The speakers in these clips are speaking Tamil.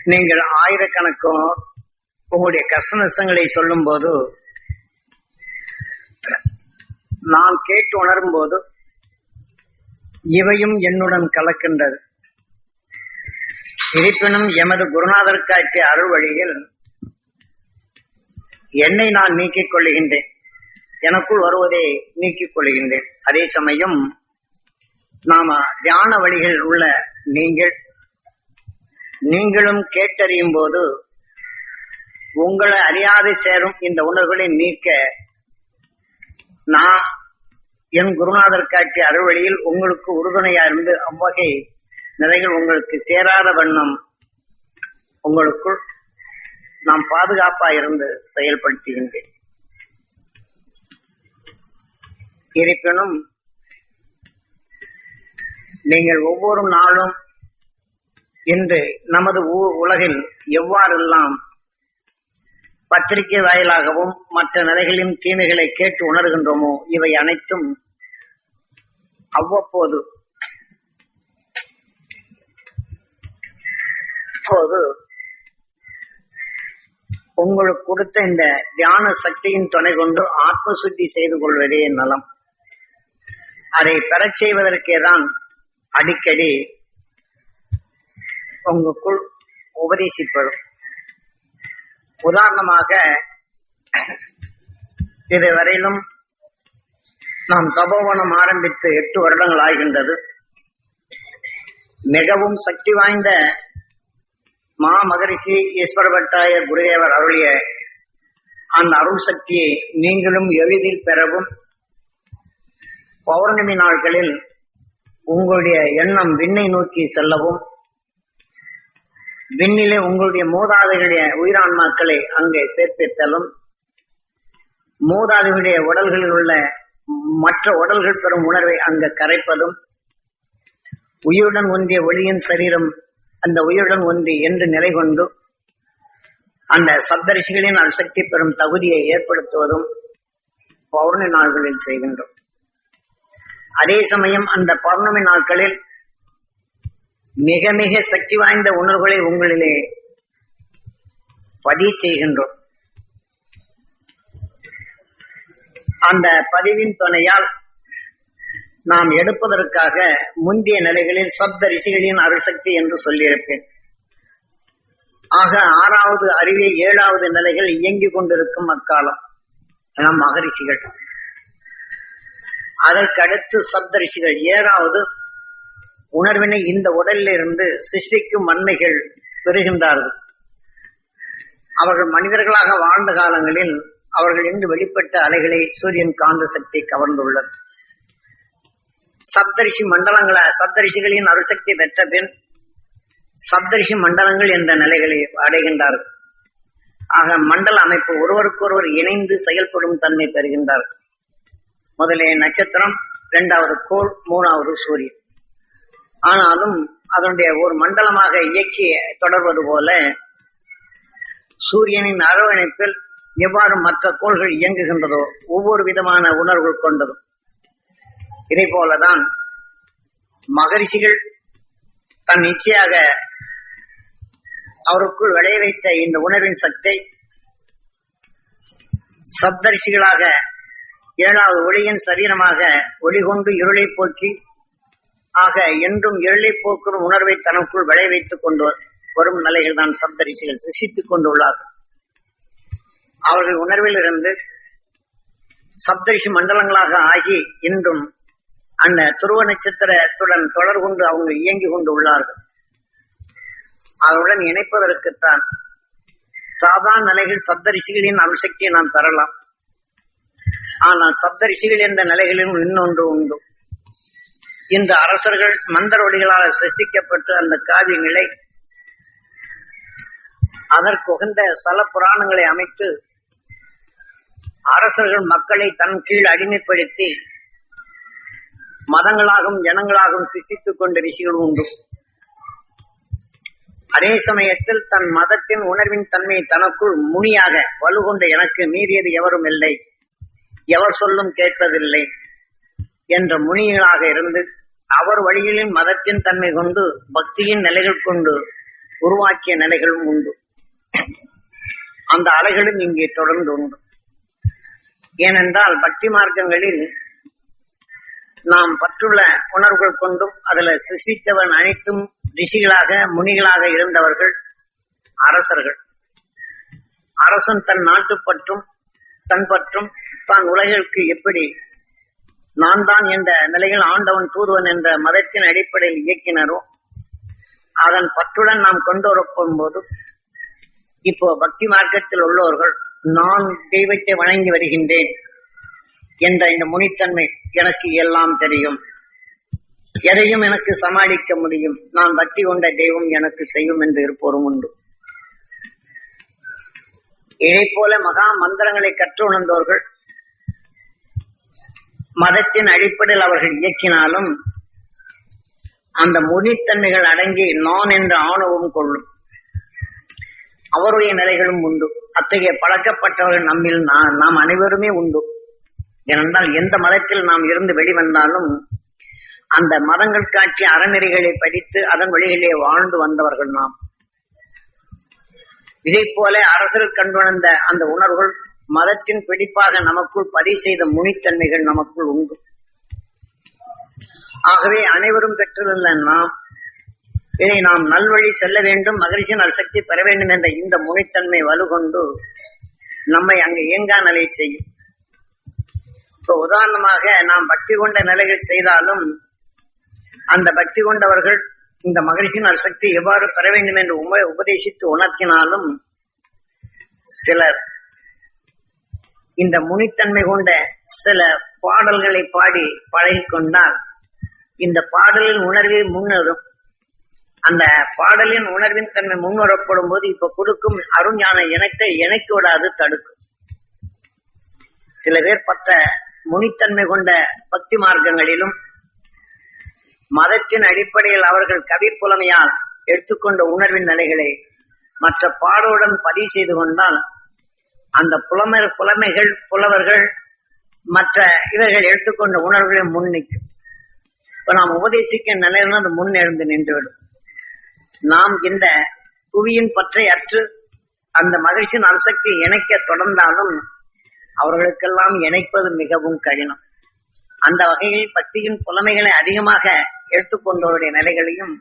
நீங்கள் ஆயிரக்கணக்கும் உங்களுடைய கஷ்ட நஷ்டங்களை சொல்லும் போது நான் கேட்டு உணரும் போது இவையும் என்னுடன் கலக்கின்றது. இருப்பினும் எமது குருநாதர் காட்டிய அருள் வழியில் என்னை நான் நீக்கிக் கொள்ளுகின்றேன், எனக்குள் வருவதை நீக்கிக் கொள்ளுகின்றேன். அதே சமயம் நாம தியான வழிகள் உள்ள நீங்களும் கேட்டறியும் போது உங்களை அறியாது சேரும் இந்த உணர்வுகளை நீக்க நான் என் குருநாதர் காட்டிய அறுவழியில் உங்களுக்கு உறுதுணையா இருந்து அவ்வகை நிலைகள் உங்களுக்கு சேராத வண்ணம் உங்களுக்குள் நாம் பாதுகாப்பா இருந்து செயல்படுத்துகின்றேன். இருப்பினும் நீங்கள் ஒவ்வொரு நாளும் இன்று நமது உலகில் எவ்வாறெல்லாம் பத்திரிகை வாயிலாகவும் மற்ற நிலைகளின் தீமைகளை கேட்டு உணர்கின்றோமோ இவை அனைத்தும் அவ்வப்போது உங்களுக்கு கொடுத்த இந்த தியான சக்தியின் துணை கொண்டு ஆத்ம சுத்தி செய்து கொள்வதே நலம். அதை பெறச் செய்வதற்கேதான் அடிக்கடி உங்களுக்குள் உபதேசிப்படும். உதாரணமாக இதுவரையிலும் நாம் தபோவனம் ஆரம்பித்து 8 வருடங்கள் ஆகின்றது. மிகவும் சக்தி வாய்ந்த மா மகரிஷி ஈஸ்வரபட்டாய குருதேவர் அருளிய அந்த அருள் சக்தியை நீங்களும் எளிதில் பெறவும், பௌர்ணமி நாட்களில் உங்களுடைய எண்ணம் விண்ணை நோக்கி செல்லவும், விண்ணிலே உங்களுடைய மூதாதைகளுடைய உயிரான்மாக்களை அங்கே சேர்ப்பித்தலும், மூதாதைகளுடைய உடல்களில் உள்ள மற்ற உடல்கள் பெறும் உணர்வை அங்கு கரைப்பதும், உயிருடன் ஒன்றிய ஒளியின் சரீரம் அந்த உயிருடன் ஒன்றி என்று நிலை கொண்டு அந்த சப்தரிஷிகளின் அசக்தி பெறும் தகுதியை ஏற்படுத்துவதும் பௌர்ணமி நாட்களில் செய்கின்றோம். அதே சமயம் அந்த பௌர்ணமி நாட்களில் மிக மிக சக்தி வாய்ந்த உணர்வுகளை உங்களிலே பதிவு செய்கின்றோம். அந்த பதிவின் துணையால் நாம் எடுப்பதற்காக முந்தைய நிலைகளில் சப்த ரிஷிகளின் அருள்சக்தி என்று சொல்லியிருப்பேன். ஆக 6வது அறிவை 7வது நிலைகள் இயங்கிக் கொண்டிருக்கும் அக்காலம் நம் மகரிஷிகள். அதற்கடுத்து சப்த ரிஷிகள் 7வது உணர்வினை இந்த உடலில் இருந்து சிருஷ்டிக்கும் வன்மைகள் பெறுகின்றார்கள். அவர்கள் மனிதர்களாக வாழ்ந்த காலங்களில் அவர்கள் இன்று வெளிப்பட்ட அலைகளை சூரியன் காந்த சக்தி கவர்ந்துள்ளது. சப்தரிஷி சப்தரிஷிகளின் அருள்சக்தி பெற்ற பின் சப்தரிஷி மண்டலங்கள் என்ற நிலைகளை அடைகின்றார்கள். ஆக மண்டல அமைப்பு ஒருவருக்கொருவர் இணைந்து செயல்படும் தன்மை பெறுகின்றார்கள். முதலே நட்சத்திரம், 2வது கோள், 3வது சூரியன். ஆனாலும் அதனுடைய ஒரு மண்டலமாக இயக்கி தொடர்வது போல சூரியனின் அரவணைப்பில் எவ்வாறு மற்ற கோள்கள் இயங்குகின்றதோ ஒவ்வொரு விதமான உணர்வு கொண்டதும், இதே போலதான் மகரிஷிகள் தன் இச்சையாக அவருக்குள் விளைய வைத்த இந்த உணர்வின் சக்தி சப்தரிஷிகளாக 7வது ஒளியின் சரீரமாக ஒளி கொண்டு இருளை போக்கி, ஆக என்றும் இருளை போக்கும் உணர்வை தனக்குள் விளைய வைத்துக் கொண்டு வரும் நிலைகள் தான் சப்தரிஷிகள் சிசித்துக் கொண்டுள்ளார்கள். அவர்கள் உணர்வில் இருந்து சப்தரிஷி மண்டலங்களாக ஆகி இன்றும் அந்த துருவ நட்சத்திரத்துடன் தொடர் கொண்டு அவங்க இயங்கி கொண்டு உள்ளார்கள். அவருடன் இணைப்பதற்குத்தான் சாதாரண நிலைகள் சப்தரிஷிகளின் அருள்சக்தியை நாம் பெறலாம். ஆனால் சப்தரிஷிகள் என்ற நிலைகளிலும் இன்னொன்று உண்டு. இந்த அரசர்கள் மந்திர ஒளிகளால் சிருஷ்டிக்கப்பட்டு அந்த காவி நிலை அதற்கு உகந்த சல புராணங்களை அமைத்து அரசர்கள் மக்களை தன் கீழ் அடிமைப்படுத்தி மதங்களாகவும் ஜனங்களாகவும் சிருஷ்டித்துக் கொண்ட ரிஷிகள் உண்டு. அதே சமயத்தில் தன் மதத்தின் உணர்வின் தன்மையை தனக்குள் முனியாக வலுகொண்ட எனக்கு மீறியது எவரும் இல்லை, எவர் சொல்லும் கேட்பதில்லை என்ற முனிகளாக இருந்து அவர் வழியிலும் மதத்தின் தன்மை கொண்டு பக்தியின் நிலைகள் கொண்டு உருவாக்கிய நிலைகளும் உண்டு. அந்த அலைகளும் இங்கே தொடர்ந்து உண்டு. ஏனென்றால் பக்தி மார்க்கங்களில் நாம் பற்றுள்ள உணர்வுகள் கொண்டும் அதுல சிருஷ்டித்தவன் அனைத்தும் ரிஷிகளாக முனிகளாக இருந்தவர்கள் அரசர்கள். அரசன் தன் நாட்டுப்பற்றும் தன் பற்றும் தான் உலகிற்கு எப்படி நான் தான் என்ற நிலையில் ஆண்டவன் தூதுவன் என்ற மதத்தின் அடிப்படையில் இயக்கினரோ அதன் பற்றுடன் நாம் கொண்டு வரப்படும் போது இப்போ பக்தி மார்க்கத்தில் உள்ளவர்கள் நான் தெய்வத்தை வணங்கி வருகின்றேன் என்ற இந்த முனித்தன்மை, எனக்கு எல்லாம் தெரியும், எதையும் எனக்கு சமாளிக்க முடியும், நான் பக்தி கொண்ட தெய்வம் எனக்கு செய்யும் என்று இருப்போரும் உண்டு. இதை போல மகா மந்திரங்களை கற்று உணர்ந்தவர்கள் மதத்தின் அடிப்படையில் அவர்கள் இயக்கினாலும் அந்த முனித்தன்மைகள் அடங்கி நான் என்ற ஆணவம் கொள்ளும் அவருடைய நிலைகளும் உண்டு. அத்தகைய பழக்கப்பட்டவர்கள் நம்மில் நாம் அனைவருமே உண்டு. ஏனென்றால் எந்த மதத்தில் நாம் இருந்து வெளிவந்தாலும் அந்த மதங்கள் காட்டிய அறநெறிகளை படித்து அதன் வழிகளிலே வாழ்ந்து வந்தவர்கள் நாம். இதை போல அரசர்கள் கண்டுணர்ந்த அந்த உணர்வுகள் மதத்தின் பிடிப்பாக நமக்குள் பதிவு செய்த முனித்தன்மைகள் நமக்குள் உண்டு. ஆகவே அனைவரும் பெற்றுள்ள நாம் இதை நாம் நல்வழி செல்ல வேண்டும், மகிழ்ச்சியின் அசக்தி பெற வேண்டும் என்ற இந்த முனித்தன்மை வலுகொண்டு நம்மை அங்கு இயங்கா நிலை செய்யும். இப்போ உதாரணமாக நாம் பக்தி கொண்ட நிலைகள் செய்தாலும் அந்த பக்தி கொண்டவர்கள் இந்த மகிழ்ச்சியின் அசக்தி எவ்வாறு பெற வேண்டும் என்று உபதேசித்து உணர்த்தினாலும் சிலர் இந்த முனித்தன்மை கொண்ட சில பாடல்களை பாடி பழகிக்கொண்டால் இந்த பாடலின் உணர்வை முன்னேறும். அந்த பாடலின் உணர்வின் தன்மை முன்வரப்படும் போது இப்ப கொடுக்கும் அருஞான இனத்தை இணைக்கு விடாது தடுக்கும். சில பேர் பட்ட முனித்தன்மை கொண்ட பக்தி மார்க்கங்களிலும் மதத்தின் அடிப்படையில் அவர்கள் கவி புலமையால் எடுத்துக்கொண்ட உணர்வின் நிலைகளை மற்ற பாடலுடன் பதிவு செய்து கொண்டால் அந்த புலமைகள் புலவர்கள் மற்ற இவர்கள் எடுத்துக்கொண்ட உணர்வுகளை முன்னிக்கும். இப்ப நாம் உபதேசிக்க நிலையில் அது முன்னெழுந்து நின்றுவிடும். நாம் இந்த புவியின் பற்றை அற்று அந்த மகிழ்ச்சியின் அணுசக்தி இணைக்க தொடர்ந்தாலும் அவர்களுக்கெல்லாம் இணைப்பது மிகவும் கடினம். அந்த வகையில் பக்தியின் புலமைகளை அதிகமாக எடுத்துக்கொண்டவருடைய நிலைகளையும்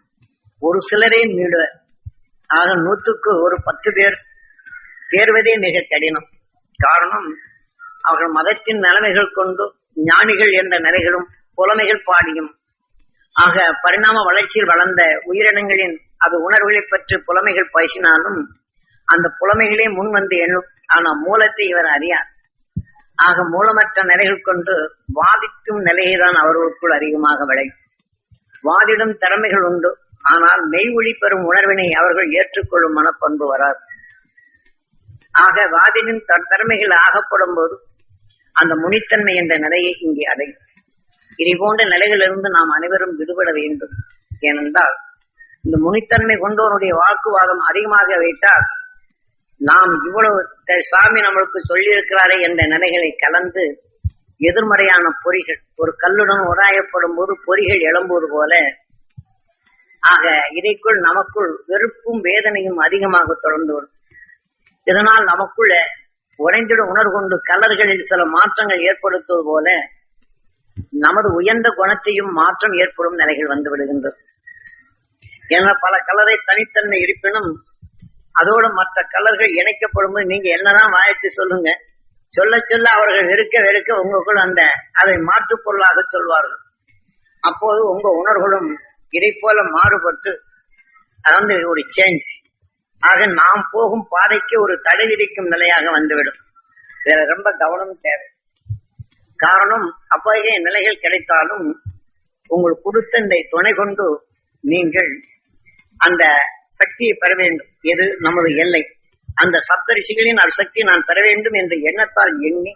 ஒரு சிலரே மீடுவர். ஆக 100க்கு ஒரு 10 பேர் தேர்வதே மிக கடினம். காரணம் அவர்கள் மதத்தின் நிலைமைகள் கொண்டு ஞானிகள் என்ற நிலைகளும் புலமைகள் பாடியும் ஆக பரிணாம வளர்ச்சியில் வளர்ந்த உயிரினங்களின் அது உணர்வுகளை பற்றி புலமைகள் பேசினாலும் அந்த புலமைகளே முன் வந்து எண்ணும். ஆனா மூலத்தை இவர் அறியார். ஆக மூலமற்ற நிலைகள் கொண்டு வாதிக்கும் நிலையைதான் அவர்களுக்குள் அதிகமாக விளையும். வாதிடும் திறமைகள் உண்டு, ஆனால் மெய் ஒளி பெறும் உணர்வினை அவர்கள் ஏற்றுக்கொள்ளும் மனப்பண்பு வராது. ஆக வாதிடும் திறமைகள் ஆகப்படும் போது அந்த முனித்தன்மை என்ற நிலையை இங்கே அடையும். இதை போன்ற நிலைகளிலிருந்து நாம் அனைவரும் விடுபட வேண்டும். ஏனென்றால் இந்த முனித்தன்மை கொண்டவனுடைய வாக்குவாதம் அதிகமாக வைத்தால் நாம் இவ்வளவு சாமி நம்மளுக்கு சொல்லி இருக்கிறாரே என்ற நிலைகளை கலந்து எதிர்மறையான பொறிகள் ஒரு கல்லுடன் உராயப்படும் போது பொறிகள் எழும்புவது போல ஆக இதைக்குள் நமக்குள் வெறுப்பும் வேதனையும் அதிகமாக தொடர்ந்து வரும். இதனால் நமக்குள்ள உறைந்திட உணர்வு கொண்டு கலர்களில் சில மாற்றங்கள் ஏற்படுத்துவது போல நமது உயர்ந்த குணத்தையும் மாற்றம் ஏற்படும் நிலைகள் வந்து விடுகின்றது. என பல கலரை தனித்தன்மை இருப்பினும் அதோடு மற்ற கலர்கள் இணைக்கப்படும் போது நீங்க என்னதான் வாய்ச்சி சொல்லுங்க, சொல்ல சொல்ல அவர்கள் வெறுக்க உங்களுக்குள் அந்த அதை மாற்று பொருளாக சொல்வார்கள். அப்போது உங்க உணர்வுகளும் இதை போல மாறுபட்டு அது ஒரு சேஞ்ச் ஆக நாம் போகும் பாதைக்கு ஒரு தடை விதிக்கும் நிலையாக வந்துவிடும். வேற ரொம்ப கவனம் தேவை. காரணம் அப்பாய நிலைகள் கிடைத்தாலும் உங்கள் கொடுத்த இந்த துணை கொண்டு நீங்கள் அந்த சக்தியை பெற வேண்டும். எது நமது எல்லை அந்த சப்தரிஷிகளின் சக்தி நான் பெற வேண்டும் என்ற எண்ணத்தால் எண்ணி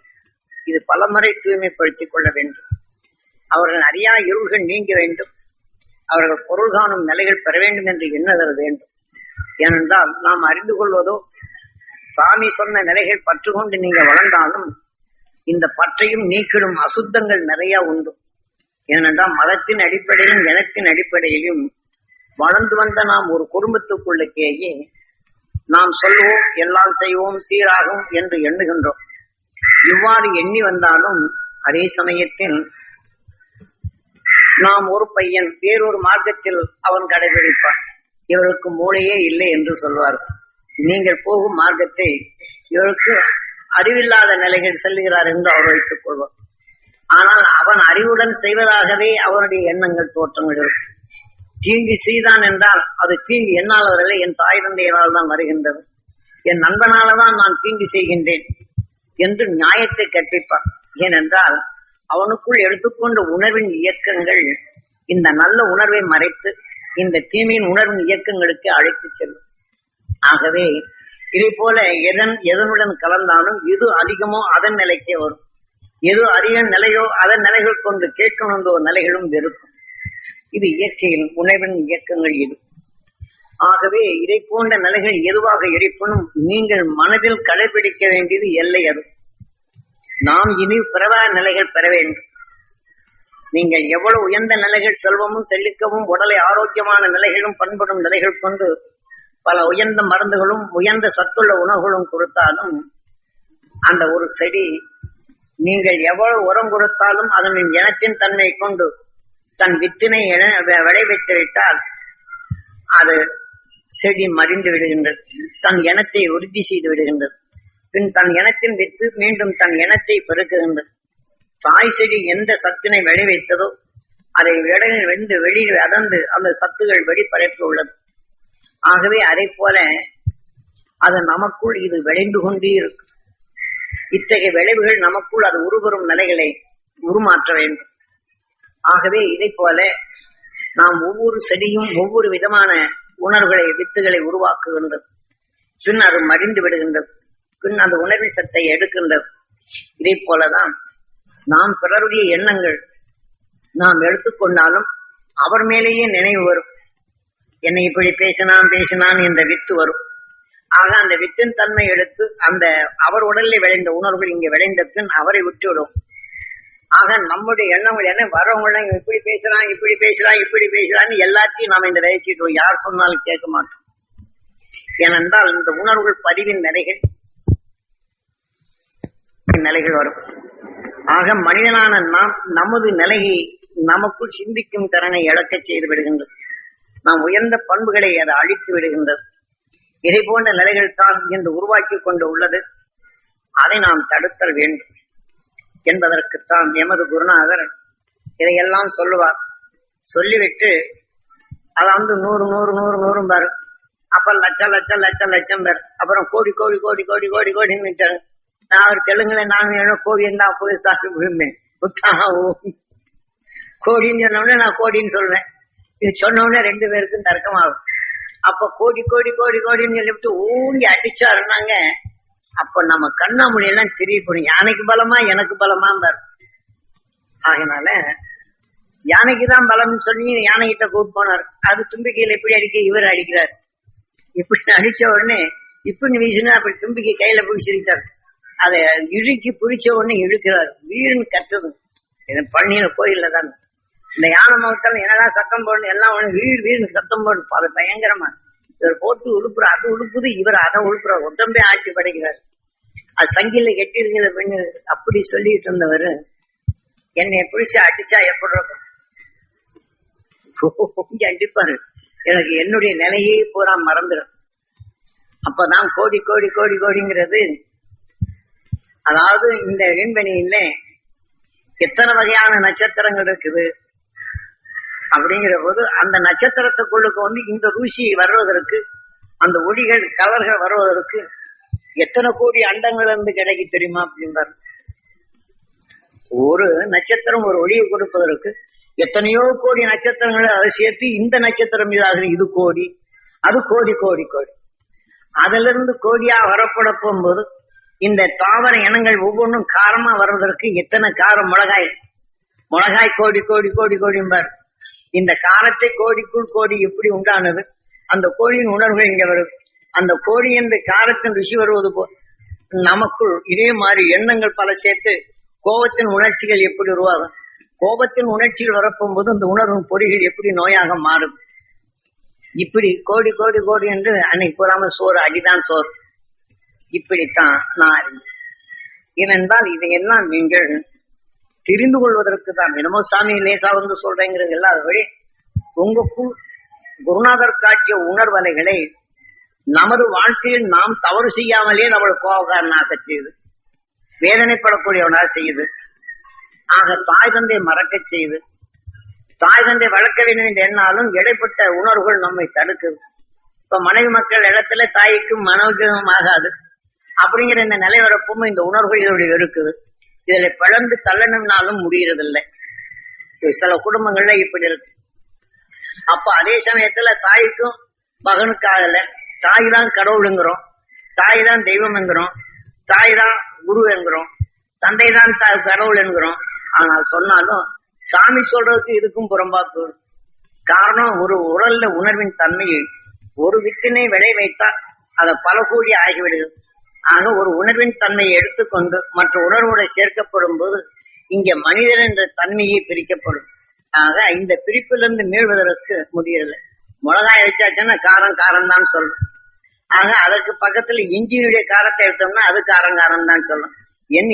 இது பலமுறை தூய்மைப்படுத்திக் கொள்ள வேண்டும். அவர்கள் அறியா இருள்கள் நீங்க வேண்டும். அவர்கள் பொருள் காணும் நிலைகள் பெற வேண்டும் என்று எண்ணுதல் வேண்டும். ஏனென்றால் நாம் அறிந்து கொள்வதோ சாமி சொன்ன நிலைகள் பற்று கொண்டு நீங்க வளர்ந்தாலும் இந்த பற்றையும் நீக்கிடும் அசுத்தங்கள் நிறைய உண்டு. ஏனென்றால் மதத்தின் அடிப்படையிலும் இனத்தின் அடிப்படையிலும் வளர்ந்து வந்த நாம் ஒரு குடும்பத்துக்குள்ளேயே நாம் சொல்வோம், எல்லாம் செய்வோம், சீராகும் என்று எண்ணுகின்றோம். இவ்வாறு எண்ணி வந்தாலும் அதே சமயத்தில் நாம் ஒரு பையன் வேறொரு மார்க்கத்தில் அவன் கடைபிடிப்பான். இவருக்கு மூளையே இல்லை என்று சொல்வார். நீங்கள் போகும் மார்க்கத்தை இவருக்கு அறிவில்லாத நிலைகள் செல்லுகிறார் என்று அவர் வைத்துக் கொள்வார். ஆனால் அவன் அறிவுடன் செய்வதாகவே அவனுடைய எண்ணங்கள் தோற்றங்கள் இருக்கும். தீங்கு செய்தான் என்றால் அது தீங்கு என்னால் வரவில்லை, என் தாய் தந்தையினால் தான் வருகின்றது, என் நண்பனால்தான் நான் தீங்கு செய்கின்றேன் என்று நியாயத்தை கற்பிப்பான். ஏனென்றால் அவனுக்குள் எடுத்துக்கொண்ட உணர்வின் இயக்கங்கள் இந்த நல்ல உணர்வை மறைத்து இந்த தீமையின் உணர்வின் இயக்கங்களுக்கு அழைத்து செல்லும். ஆகவே இதை போல எதனுடன் கலந்தாலும் எது அதிகமோ அதன் நிலைக்கே வரும், எது அதிக நிலையோ அதன் நிலைகள் கொண்டு கேட்கணுன்ற நிலைகளும் இருக்கும். இது இயற்கையில் உணர்வின் இயக்கங்கள் இது. ஆகவே இதை போன்ற நிலைகள் எதுவாக இருப்பினும் நீங்கள் மனதில் கடைபிடிக்க வேண்டியது எல்லை அது. நாம் இனி பிறவாத நிலைகள் பெற வேண்டும். நீங்கள் எவ்வளவு உயர்ந்த நிலைகள், செல்வமும் செழிக்கவும் உடலை ஆரோக்கியமான நிலைகளும் பண்படும் நிலைகள் கொண்டு பல உயர்ந்த மருந்துகளும் உயர்ந்த சத்துள்ள உணவுகளும் கொடுத்தாலும் அந்த ஒரு செடி நீங்கள் எவ்வளவு உரம் கொடுத்தாலும் அதனின் இனத்தின் தன்மை கொண்டு தன் வித்தினை விளைவித்து விட்டால் அது செடி மடிந்து விடுகின்றது, தன் இனத்தை உறுதி செய்து விடுகின்றது. பின் தன் இனத்தின் வித்து மீண்டும் தன் இனத்தை பெருக்குகின்றது. தாய் செடி எந்த சத்தினை விளைவித்ததோ அதை வெந்து வெளியில் அதந்து அந்த சத்துகள் வெளிப்படைப்பு உள்ளது. ஆகவே அதை போல அது நமக்குள் இது விளைந்து கொண்டே இருக்கும். இத்தகைய விளைவுகள் நமக்குள் அது உருவரும் நிலைகளை உருமாற்ற வேண்டும். ஆகவே இதை போல நாம் ஒவ்வொரு செடியும் ஒவ்வொரு விதமான உணர்வுகளை வித்துகளை உருவாக்குகின்றது. பின் அது மடிந்து விடுகின்றது. பின் அந்த உணர்வின் சத்தை எடுக்கின்றது. இதை போலதான் நாம் பிறருடைய எண்ணங்கள் நாம் எடுத்துக்கொண்டாலும் அவர் மேலேயே நினைவு வரும். என்னை இப்படி பேசினான் என்ற வித்து வரும். ஆக அந்த வித்தின் தன்மை எடுத்து அந்த அவர் உடலில் விளைந்த உணர்வுகள் இங்கே விளைந்த பின் அவரை விட்டுவிடும். ஆக நம்முடைய எண்ணங்கள் என்ன வரவங்க இப்படி பேசுறான்னு எல்லாத்தையும் நாம் இந்த வயசிட்டோம். யார் சொன்னாலும் கேட்க மாட்டோம். ஏனென்றால் இந்த உணர்வுகள் பதிவின் நிலைகள் வரும். ஆக மனிதனான நாம் நமது நிலையை நமக்குள் சிந்திக்கும் திறனை இழக்க செய்து விடுகின்றது. நாம் உயர்ந்த பண்புகளை அதை அழித்து விடுகின்றது. இதை போன்ற நிலைகள் தான் இன்று உருவாக்கி கொண்டு உள்ளது. அதை நாம் தடுத்தல் வேண்டும் என்பதற்குத்தான் எமது குருநாதர் இதையெல்லாம் சொல்லுவார். சொல்லிவிட்டு அதை 100 பேர், அப்புறம் லட்சம் பேர், அப்புறம் கோடி நான் ஒரு தெலுங்குல நான் கோடி இருந்தா போய் சாப்பிட்டு விழுந்தேன். கோடின்னு சொன்னோடனே நான் கோடின்னு சொல்றேன். இது சொன்ன உடனே 2 பேருக்கும் தர்க்கமாகும். அப்ப கோடின்னு சொல்லிவிட்டு ஊங்கி அடிச்சாருன்னாங்க. அப்ப நம்ம கண்ணாமொழி எல்லாம் தெரியப்படும். யானைக்கு பலமா எனக்கு பலமா பாரு. அதனால யானைக்குதான் பலம் சொல்லி யானைகிட்ட கூப்பிட்டு போனார். அது தும்பிக்கையில எப்படி அடிக்க இவர் அடிக்கிறார். இப்படி அடிச்ச உடனே இப்படி வீசுனா அப்படி தும்பிக்கை கையில பிடிச்சிருக்காரு. அதை இழுக்கி பிடிச்ச உடனே இழுக்கிறார். வீடுன்னு கத்துது. பழனியில கோயில்ல தான் இந்த யானை மகத்தால் என்னதான் சத்தம் போடணும் எல்லாம் வீடு சத்தம் போடணும். அது பயங்கரமா இவர் போட்டு உழுப்புற அது உழுப்புது, இவர் அதை உழுப்புற ஒட்டம்பே ஆட்சி படைக்கிறார். அது சங்கில கெட்டி இருக்கிற பெண்ணு அப்படி சொல்லிட்டு இருந்தவர் என்னை பிடிச்சு அடிச்சா எப்படி இருக்கும் அடிப்பாரு. எனக்கு என்னுடைய நிலையே பூரா மறந்துடும். அப்பதான் கோடிங்கிறது. அதாவது இந்த விண்வெளியில எத்தனை வகையான நட்சத்திரங்கள் இருக்குது அப்படிங்கிற போது அந்த நட்சத்திரத்துக்குள்ளுக்கு இந்த ரூசி வர்றதற்கு அந்த ஒளிகள் கலர்கள் வருவதற்கு எத்தனை கோடி அண்டங்கள் இருந்து கிடைக்கு தெரியுமா அப்படின்றார். ஒரு நட்சத்திரம் ஒரு ஒளியை கொடுப்பதற்கு எத்தனையோ கோடி நட்சத்திரங்களை அதை சேர்த்து இந்த நட்சத்திரம் மீதாக இது கோடி, அது கோடி. அதுல இருந்து கோடியா வரப்பட போகும்போது இந்த தாவர இனங்கள் ஒவ்வொன்றும் காரமா வர்றதற்கு எத்தனை காரம் மிளகாய் கோடிம்பார். இந்த காரத்தை கோடிக்குள் கோடி எப்படி உண்டானது, அந்த கோழியின் உணர்வுகள் இங்க வரும். அந்த கோழி என்ற காரத்தின் ருசி வருவது போல் நமக்குள் இதே மாதிரி எண்ணங்கள் பல சேர்த்து கோபத்தின் உணர்ச்சிகள் எப்படி உருவாகும். கோபத்தின் உணர்ச்சிகள் வரப்போகும்போது அந்த உணர்வின் பொறிகள் எப்படி நோயாக மாறும். இப்படி கோடி கோடி கோடி என்று அன்னைக்கு கூறாம சோறு அடிதான் சோறு. இப்படித்தான் நான் அறிந்தேன். ஏனென்றால் இதையெல்லாம் நீங்கள் தெரிந்து கொள்வதற்கு தான். என்னமோ சாமி லேசா வந்து சொல்றேங்கிறது இல்லாத வழி உங்களுக்குள் குருநாதர் காட்டிய உணர்வலைகளை நமது வாழ்க்கையில் நாம் தவறு செய்யாமலே நம்மளை கோபக்காரனாக செய்து, வேதனைப்படக்கூடியவனாக செய்யுது. ஆக தாய் தந்தை மறக்க செய்து, தாய் தந்தை வளர்க்க வேண்டும் என்று எண்ணாலும் இடைப்பட்ட உணர்வுகள் நம்மை தடுக்குது. இப்ப மனைவி மக்கள் இடத்துல தாய்க்கும் மனோஜகம் ஆகாது அப்படிங்கிற இந்த நிலைவரப்பும் இந்த உணர்வுகள் இதோடைய இருக்குது. இதுல பிளந்து தள்ளணும்னாலும் முடியறதில்லை. சில குடும்பங்கள்ல இப்படி இருக்கு. அப்ப அதே சமயத்துல தாய்க்கும் மகனுக்கு ஆகல. தாய் தான் கடவுளுங்கிறோம், தாய் தான் தெய்வம் என்கிறோம், தாய் தான் குரு என்கிறோம், தந்தை தான் கடவுள் என்கிறோம். ஆனால் சொன்னாலும் சாமி சொல்றதுக்கு இதுக்கும் புறம்பாக்கு. காரணம், ஒரு உடல்ல உணர்வின் தன்மையை ஒரு வித்தினை விளை வைத்தால் அதை பல கோடி ஆகிவிடுது. ஆக ஒரு உணர்வின் தன்மையை எடுத்துக்கொண்டு மற்ற உணர்வோடு சேர்க்கப்படும் போது இங்க மனிதன் என்ற தன்மையை பிரிக்கப்படும். ஆக இந்த பிரிப்பிலிருந்து மீள்வதற்கு முடியவில்லை. மிளகாய் வச்சாச்சுன்னா காரம் காரம் தான் சொல்லும். ஆக அதற்கு பக்கத்துல இஞ்சியுடைய காரத்தை எடுத்தோம்னா அது காரம் காரம் தான் சொல்லும்.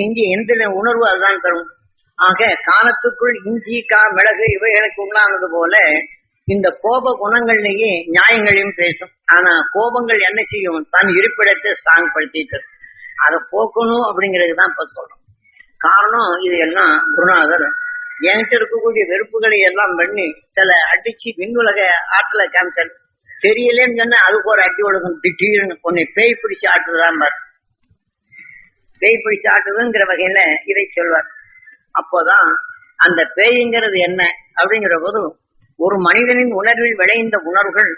இஞ்சி எந்த உணர்வு அதுதான் தரும். ஆக காலத்துக்குள் இஞ்சி மிளகு இவைகளுக்கு உள்ளானது போல இந்த கோப குணங்கள்லயே நியாயங்களையும் பேசும். ஆனா கோபங்கள் என்ன செய்யும், தன் இருப்பிடத்தை ஸ்ட்ராங் படுத்திட்டு அதை போக்கணும் அப்படிங்கிறது தான் இப்ப சொல்றோம். காரணம், இது எல்லாம் குருநாதர் என்கிட்ட இருக்கக்கூடிய வெறுப்புகளை எல்லாம் பண்ணி சில அடிச்சு விண்ணுலக ஆற்றல காமிச்சார். தெரியலேன்னு சொன்னா அதுக்கு ஒரு அடி ஒழுகும். திடீர்னு உன்னை பேய் பிடிச்சு ஆட்டுதான் பார், பேய் பிடிச்சு ஆட்டுதுங்கிற வகையில இதை சொல்வார். அப்போதான் அந்த பேய்ங்கிறது என்ன அப்படிங்கிற போது, ஒரு மனிதனின் உணர்வில் விளைந்த உணர்வுகள்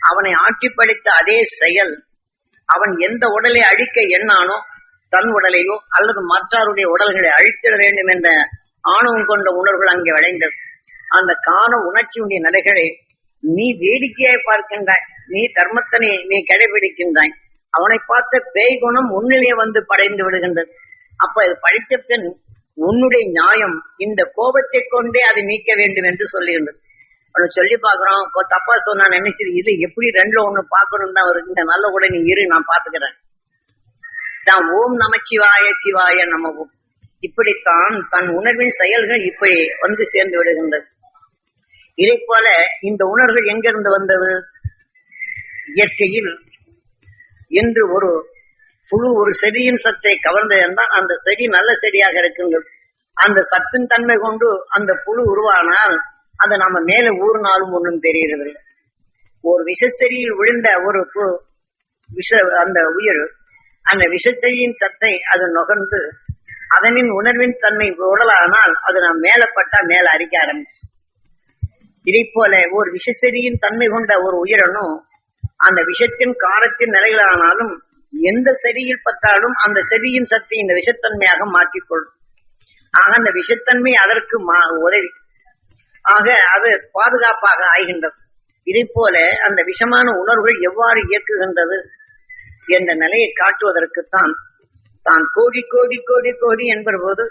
அவனை ஆட்சி படைத்த அதே செயல், அவன் எந்த உடலை அழிக்க எண்ணானோ, தன் உடலையோ அல்லது மற்றாருடைய உடல்களை அழித்திட வேண்டும் என்ற ஆணவம் கொண்ட உணர்வுகள் அங்கே விளைந்தது. அந்த காண உணர்ச்சியுடைய நிலைகளை நீ வேடிக்கையாய் பார்க்கின்றாய், நீ தர்மத்தனை நீ கடைபிடிக்கின்றாய். அவனை பார்த்த பேய் குணம் உன்னிலேயே வந்து படைந்து விடுகின்றது. அப்ப இது படித்த பின் உன்னுடைய நியாயம் இந்த கோபத்தை கொண்டே அதை நீக்க வேண்டும் என்று சொல்லுகின்றது. சொல்லி பாக்குறோம், தப்பா சொன்னா நினைச்சு இது எப்படி ரெண்டுல ஒண்ணு பாக்கணும் தான் வருது. இந்த நல்ல கூட நீ இரு, நான் பாத்துக்கிறேன். தான் ஓம் நமச்சிவாய சிவாய நமவும். இப்படித்தான் தன் உணர்வின் செயல்கள் இப்படி வந்து சேர்ந்து விடுகின்றது. இதை போல இந்த உணர்வுகள் எங்கிருந்து வந்தது? இயற்கையில் என்று ஒரு புழு ஒரு செடியின் சத்தை கவர்ந்தது என்றால் அந்த செடி நல்ல செடியாக இருக்கின்றது. அந்த சத்தின் தன்மை கொண்டு அந்த புழு உருவானால் அதை நம்ம மேல ஊறினாலும் ஒன்றும் தெரியறதில்லை. ஒரு விஷச்செடியில் விழுந்த ஒரு அந்த உயிர் அந்த விஷச்செடியின் சத்தை அது நுகர்ந்து அதனின் உணர்வின் தன்மை உடலானால் அது நாம் மேலப்பட்டா மேல அரிக்க ஆரம்பிச்சு. இதை போல ஒரு விஷச்செடியின் தன்மை கொண்ட ஒரு உயிரனும் அந்த விஷத்தின் காரத்தின் நிலைகளானாலும் எந்த செடியில் பட்டாலும் அந்த செடியின் சத்தை இந்த விஷத்தன்மையாக மாற்றிக்கொள்ளும். ஆக அந்த விஷத்தன்மை அதற்கு உதவி, ஆக அது பாதுகாப்பாக ஆகின்றது. இதை போல அந்த விஷமான உணர்வுகள் எவ்வாறு இயக்குகின்றது என்ற நிலையை காட்டுவதற்குத்தான் தான் கோடி கோடி கோடி கோடி என்பது போது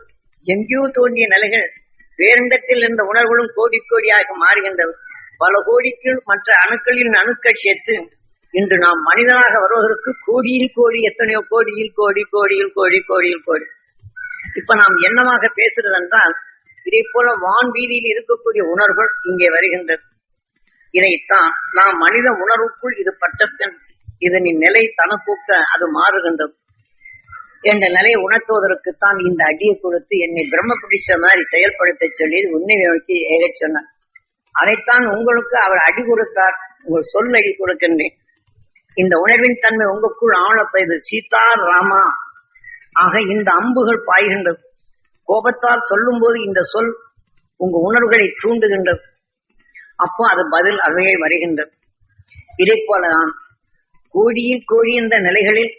எங்கேயோ தோன்றிய நிலைகள் வேறிடத்தில் இருந்த உணர்வுகளும் கோடி கோடியாக மாறுகின்றது. பல கோடிக்கு மற்ற அணுக்களின் அணுக்கள் சேர்த்து இன்று நாம் மனிதனாக வருவதற்கு கோடியில் கோடி, எத்தனையோ கோடியில் கோடி கோடியில் கோடி கோடியில் கோடி. இப்ப நாம் என்னமாக பேசுறது என்றால் இதை போல வான் வீதியில் இருக்கக்கூடிய உணர்வுகள் இங்கே வருகின்றது. இதைத்தான் நாம் மனித உணர்வுக்குள் இது பட்டத்தின் இதனின் நிலை தனப்பூக்க அது மாறுகின்றது என்ற நிலையை உணர்த்துவதற்குத்தான் இந்த அடியை கொடுத்து என்னை பிரம்ம பிடிச்ச மாதிரி செயல்படுத்த சொல்லி உண்மை நோக்கி ஏக சொன்னார். அதைத்தான் உங்களுக்கு அவர் அடி கொடுத்தார், உங்கள் சொல் அடி கொடுக்கின்றேன். இந்த உணர்வின் தன்மை உங்களுக்குள் ஆழப்பது சீதா ராமா. ஆக இந்த அம்புகள் பாய்கின்றது. கோபத்தால் சொல்லும் போது இந்த சொல் உங்க உணர்வுகளை தூண்டுகின்றது. அப்போ அது பதில் அவையை வருகின்றது. இதை போலதான் கோடியில் கோடி என்ற நிலைகளில்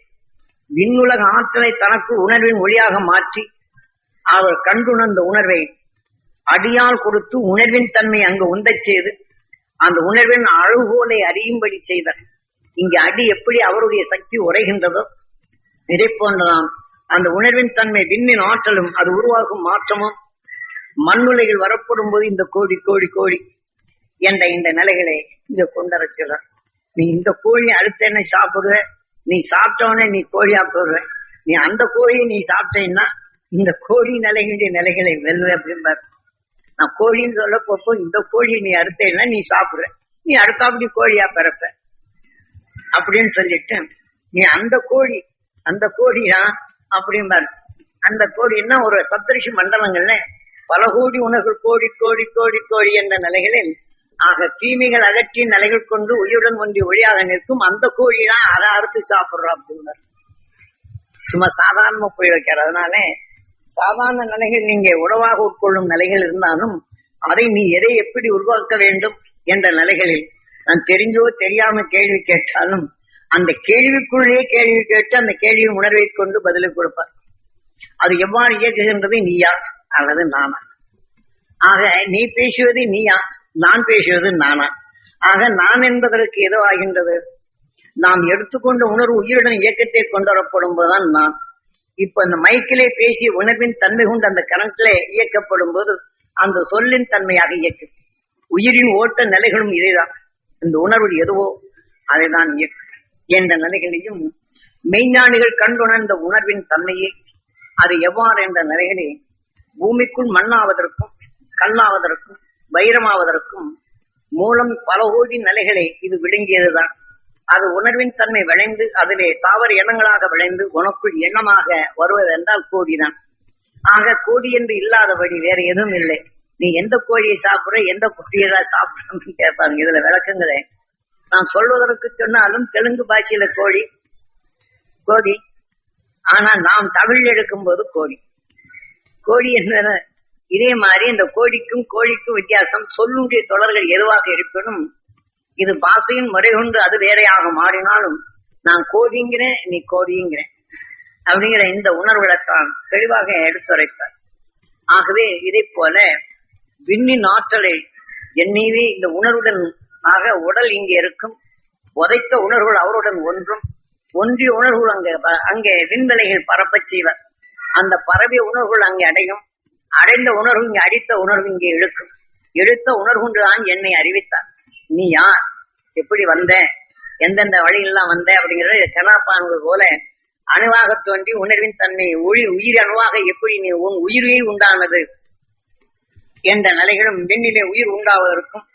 விண்ணுலக ஆற்றலை தனக்கு உணர்வின் ஒளியாக மாற்றி அவர் கண்டுணர்ந்த உணர்வை அடியால் கொடுத்து உணர்வின் தன்மை அங்கு உந்தச் செய்து அந்த உணர்வின் அழுகோலை அறியும்படி செய்தார். இங்கு அடி எப்படி அவருடைய சக்தி உரைகின்றதோ இதை போன்றதான் அந்த உணர்வின் தன்மை விண்ணின் ஆற்றலும் அது உருவாக்கும் மாற்றமும் மண்ணுலையில் வரப்படும் போது இந்த கோடி கோடி கோடி என்ற இந்த நிலைகளை இங்க கொண்டு வர சொல்ற. நீ இந்த கோழி அடுத்த என்ன சாப்பிடுவ, நீ சாப்பிட்டவனே நீ கோழியா போடுற, நீ அந்த கோழியை நீ சாப்பிட்டேன்னா இந்த கோழி நிலைகளுடைய நிலைகளை வெல்வ அப்படிம்பாரு. நான் கோழின்னு சொல்ல போப்போ இந்த கோழியை நீ அறுத்தேன்னா நீ சாப்பிடுற, நீ அடுத்தாப்படி கோழியா பிறப்ப அப்படின்னு சொல்லிட்டு நீ அந்த கோழியா அப்படிம்பாரு. அந்த கோழின்னா ஒரு சப்தரிஷி மண்டலங்கள்ல பல கோடி உணர்கள் கோடி கோடி கோடி கோடி என்ற நிலைகளில் ஆக தீமைகள் அகற்றிய நிலைகள் கொண்டு உயிருடன் ஒன்றி ஒளியாக நிற்கும் அந்த கோழிதான் அதை அறுத்து சாப்பிடுறோம் அப்படின்னாரு. சும்மா சாதாரணமா போய் வைக்கிற. அதனால சாதாரண நிலைகள் நீங்க உணவாக உட்கொள்ளும் நிலைகள் இருந்தாலும் அதை நீ எதை எப்படி உருவாக்க வேண்டும் என்ற நிலைகளில் நான் தெரிஞ்சோ தெரியாம கேள்வி கேட்டாலும் அந்த கேள்விக்குள்ளே கேள்வி கேட்டு அந்த கேள்வியின் உணர்வை கொண்டு பதிலை கொடுப்பார். அது எவ்வாறு இயக்குகின்றது, நீயா அல்லது நானா? ஆக நீ பேசுவது நீயா, நான் பேசுவது நானா? ஆக நான் என்பதற்கு ஏதோ ஆகின்றது. நாம் எடுத்துக்கொண்ட உணர்வு உயிருடன் இயக்கத்தை கொண்டு வரப்படும் போதுதான் நான். இப்ப அந்த மைக்கிலே பேசிய உணர்வின் தன்மை கொண்டு அந்த கணக்கிலே இயக்கப்படும் போது அந்த சொல்லின் தன்மையாக இயக்கு. உயிரின் ஓட்ட நிலைகளும் இதைதான். இந்த உணர்வு எதுவோ அதைதான் இயக்கு என்ற நிலைகளையும் மெய்ஞானிகள் கண்டுணர்ந்த உணர்வின் தன்மையை அது எவ்வாறு என்ற நிலைகளை பூமிக்குள் மண்ணாவதற்கும் கல்லாவதற்கும் வைரமாவதற்கும் மூலம் பல கோடி நிலைகளை இது விளங்கியதுதான். அது உணர்வின் தன்மை விளைந்து அதிலே தாவர எண்ணங்களாக விளைந்து உனக்குள் எண்ணமாக வருவதென்றால் கோடிதான். ஆக கோடி என்று இல்லாதபடி வேற எதுவும் இல்லை. நீ எந்த கோழியை சாப்பிடுற, எந்த குட்டியை சாப்பிடுறன்னு கேட்பாங்க. இதுல விளக்குங்களே நான் சொல்வதற்கு சொன்னாலும் தெலுங்கு பாஷையில கோடி, ஆனா நாம் தமிழ் எடுக்கும் போது கோழி என்ற இதே மாதிரி இந்த கோழிக்கும் கோழிக்கும் வித்தியாசம். சொல்லுடைய தொடர்கள் எதுவாக இருப்பினும் இது பாஷையின் முறை கொண்டு அது வேறையாக மாறினாலும் நான் கோழிங்கிறேன், நீ கோழிங்கிறேன் அப்படிங்கிற இந்த உணர்வுகளைத்தான் தெளிவாக எடுத்துரைத்தார். ஆகவே இதை போல விண்ணின் ஆற்றலை என்னையே இந்த உணர்வுடன் ஆக உடல் இங்கே இருக்கும். உதைத்த உணர்வுகள் அவருடன் ஒன்றிய உணர்வுகள் அங்கே விண்வெளிகள் பரப்பச் செய்வர். அந்த பரவிய உணர்வுகள் அங்கே அடையும். அடைந்த உணர்வு இங்கே அடித்த உணர்வு இங்கே இழுக்கும். எடுத்த உணர்வுண்டுதான் என்னை அறிவித்தார். நீ யார், எப்படி வந்த, எந்தெந்த வழியெல்லாம் வந்த அப்படிங்கிறது கனாப்பானது போல அணுவாக தோன்றி உணர்வின் தன்மை உயிர் அணுவாக எப்படி நீ உன் உயிரை உண்டானது என்ற நிலைகளும் விண்ணிலே உயிர் உண்டாவதற்கும்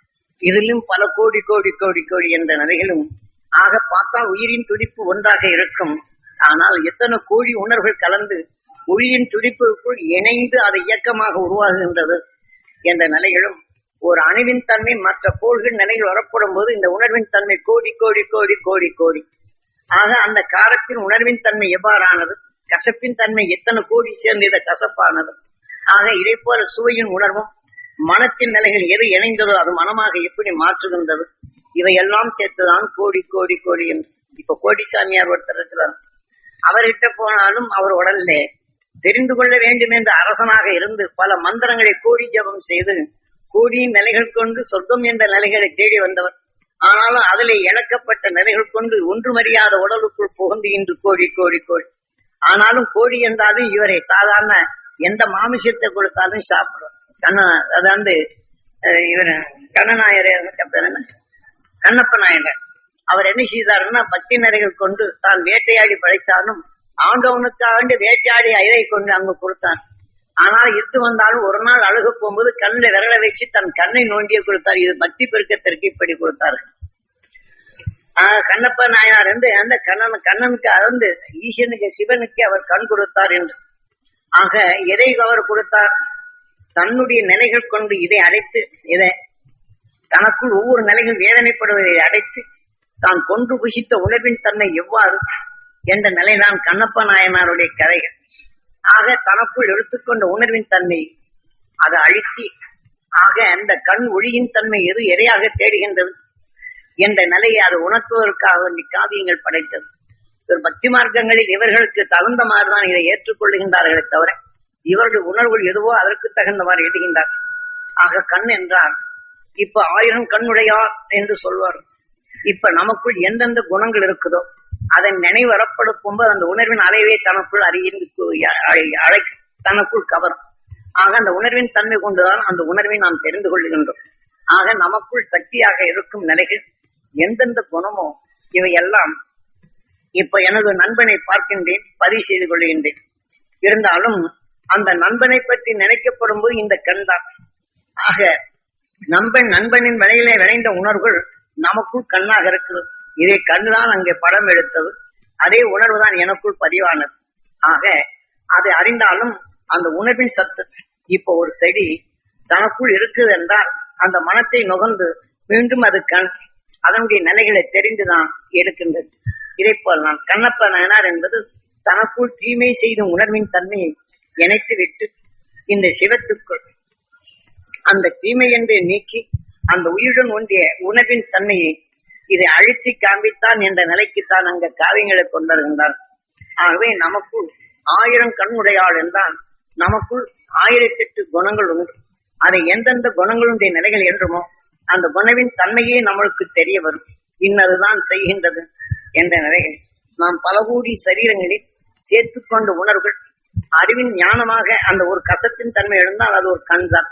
இதிலும் பல கோடி கோடி கோடி கோடி என்ற நிலைகளும் ஆக பார்த்தால் உயிரின் துடிப்பு ஒன்றாக இருக்கும். ஆனால் எத்தனை கோடி உணர்வுகள் கலந்து உயிரின் துடிப்புக்குள் இணைந்து அது இயக்கமாக உருவாகுகின்றது என்ற நிலைகளும் ஒரு அணுவின் தன்மை மற்ற கோள்கள் நிலைகள் வரப்படும் போது இந்த உணர்வின் தன்மை கோடி கோடி கோடி கோடி கோடி ஆக அந்த காரத்தின் உணர்வின் தன்மை எவ்வாறானது, கசப்பின் தன்மை எத்தனை கோடி சேர்ந்து இதை கசப்பானது. ஆக இதை போல சுவையின் உணர்வும் மனத்தின் நிலைகள் எது இணைந்ததோ அது மனமாக எப்படி மாற்றுகின்றது, இவையெல்லாம் சேர்த்துதான் கோடி கோடி கோடி என்று. இப்ப கோடிசாமியார் ஒருத்தர் இருக்கிறார். அவர்கிட்ட போனாலும் அவர் உடல்ல தெரிந்து கொள்ள வேண்டும் என்ற அரசனாக இருந்து பல மந்திரங்களை கோடி ஜபம் செய்து கோடியின் நிலைகள் கொண்டு சொர்க்கம் என்ற நிலைகளை தேடி வந்தவர். ஆனாலும் அதிலே இழக்கப்பட்ட நிலைகள் கொண்டு ஒன்றுமறியாத உடலுக்குள் புகுந்து இன்று கோடி கோடி கோடி. ஆனாலும் கோடி என்றாலும் இவரை சாதாரண எந்த மாமிசத்தை கொடுத்தாலும் சாப்பிடுவார். அதாவது இவர் கண்ணநாயர் கண்ணப்ப நாயனர் அவர் என்ன செய்தாருன்னா பக்தி நிறைகள் கொண்டு தான் வேட்டையாடி படைத்தாலும் ஆண்டவனுக்காக வேட்டையாடி அயரை கொண்டு அங்கு கொடுத்தான். ஆனால் இட்டு வந்தாலும் ஒரு நாள் அழுக போகும்போது கண்ணில் விரல வச்சு தன் கண்ணை நோண்டியே கொடுத்தார். இது பக்தி பெருக்கத்திற்கு இப்படி கொடுத்தாரு. கண்ணப்ப நாயனார் என்று அந்த கண்ணனுக்கு அறந்து ஈசனுக்கு சிவனுக்கு அவர் கண் கொடுத்தார் என்று. ஆக எதை அவர் கொடுத்தார், தன்னுடைய நிலைகள் கொண்டு இதை அடைத்து இதை தனக்குள் ஒவ்வொரு நிலைகள் வேதனைப்படுவதை அடைத்து தான் கொண்டு புசித்த உணர்வின் தன்மை எவ்வாறு என்ற நிலைதான் கண்ணப்ப நாயனாருடைய கதைகள். ஆக தனக்குள் எடுத்துக்கொண்ட உணர்வின் தன்மை அதை அழித்து ஆக அந்த கண் ஒளியின் தன்மை எது எதையாக தேடுகின்றது என்ற நிலையை அது உணர்த்துவதற்காக காவியங்கள் படைத்தது. பக்தி மார்க்கங்களில் இவர்களுக்கு தகுந்த மாதிரிதான் இதை ஏற்றுக்கொள்ளுகின்றார்களே தவிர இவருடைய உணர்வுகள் எதுவோ அதற்கு தகுந்தவாறு எழுதுகின்றார். ஆக கண் என்றார் இப்ப 1000 கண்ணுடையார் என்று சொல்வார். இப்ப நமக்குள் எந்தெந்த குணங்கள் இருக்குதோ அதன் நினைவு வரப்படுத்தும் போது அந்த உணர்வின் அலைவே தனக்குள் அறிந்து தனக்குள் கவரும். ஆக அந்த உணர்வின் தன்மை கொண்டுதான் அந்த உணர்வை நாம் தெரிந்து கொள்ளுகின்றோம். ஆக நமக்குள் சக்தியாக இருக்கும் நிலைகள் எந்தெந்த குணமோ இவையெல்லாம் இப்ப எனது நண்பனை பார்க்கின்றேன், பதிவு செய்து கொள்கின்றேன். இருந்தாலும் அந்த நண்பனை பற்றி நினைக்கப்படும் போது இந்த கண் தான். ஆக நண்பனின் விலையிலே விளைந்த உணர்வுகள் நமக்குள் கண்ணாக இருக்கிறது. இதை கண்ணுதான் அங்கே படம் எடுத்தது. அதே உணர்வு தான் எனக்குள் பதிவானது. ஆக அதை அறிந்தாலும் அந்த உணர்வின் சத்து இப்போ ஒரு செடி தனக்குள் இருக்குது என்றால் அந்த மனத்தை நுகர்ந்து மீண்டும் அது கண் அதனுடைய நிலைகளை தெரிந்துதான் எடுக்கின்றது. இதை போல் நான் கண்ணப்ப நாயனார் என்பது தனக்குள் தீமை செய்த உணர்வின் தன்மையை இணைத்து விட்டு இந்த சிவத்துக்குள் அந்த தீமை என்று நீக்கி அந்த உயிருடன் ஒன்றிய உணர்வின் தன்மையை இதை அழுத்தி காண்பித்தான் என்ற நிலைக்குத்தான் அங்க காவியங்களை கொண்டிருக்கின்றார். ஆகவே நமக்குள் 1000 கண்ணுடையாள் என்றால் நமக்குள் 1008 குணங்கள் உண்டு. அதை எந்தெந்த குணங்களுடைய நிலைகள் என்றுமோ அந்த குணவின் தன்மையே நம்மளுக்கு தெரிய வரும். இன்னதுதான் செய்கின்றது என்ற நிலையில் நாம் பல கோடி சரீரங்களில் சேர்த்துக்கொண்ட உணர்வுகள் அறிவின் ஞானமாக அந்த ஒரு கசத்தின் தன்மை எழுந்தால் அது ஒரு கண் தான்.